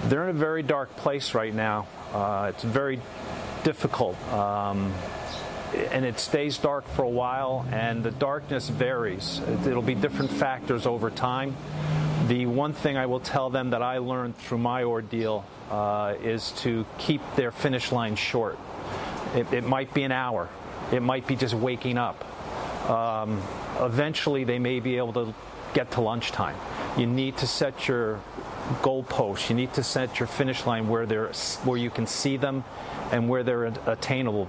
they're in a very dark place right now. It's very difficult, and it stays dark for a while, and the darkness varies. It'll be different factors over time. The one thing I will tell them that I learned through my ordeal is to keep their finish line short. It might be an hour. It might be just waking up. Eventually, they may be able to get to lunchtime. You need to set your goalposts. You need to set your finish line where you can see them and where they're attainable.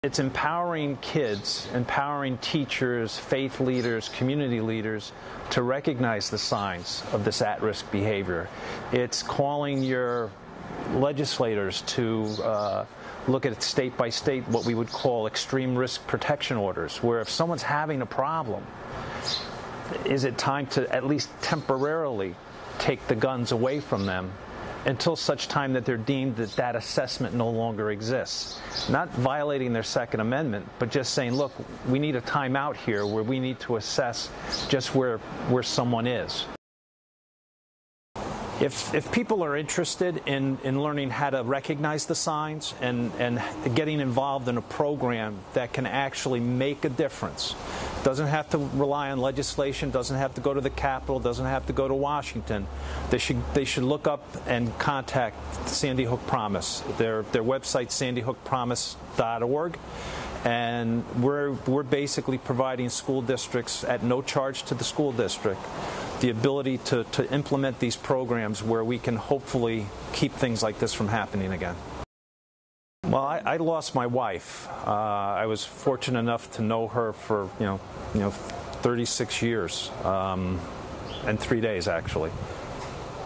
It's empowering kids, empowering teachers, faith leaders, community leaders to recognize the signs of this at-risk behavior. It's calling your legislators to look at state by state what we would call extreme risk protection orders, where if someone's having a problem, is it time to at least temporarily take the guns away from them until such time that they're deemed that that assessment no longer exists. Not violating their Second Amendment, but just saying, look, we need a timeout here where we need to assess just where someone is. If people are interested in learning how to recognize the signs and getting involved in a program that can actually make a difference, doesn't have to rely on legislation, doesn't have to go to the Capitol, doesn't have to go to Washington, they should look up and contact Sandy Hook Promise. Their website, sandyhookpromise.org. And we're basically providing school districts at no charge to the school district the ability to implement these programs where we can hopefully keep things like this from happening again. Well, I lost my wife. I was fortunate enough to know her for 36 years and 3 days actually.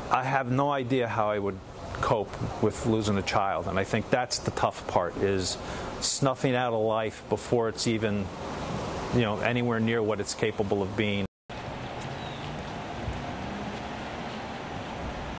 I have no idea how I would cope with losing a child, and I think that's the tough part, is snuffing out a life before it's even anywhere near what it's capable of being.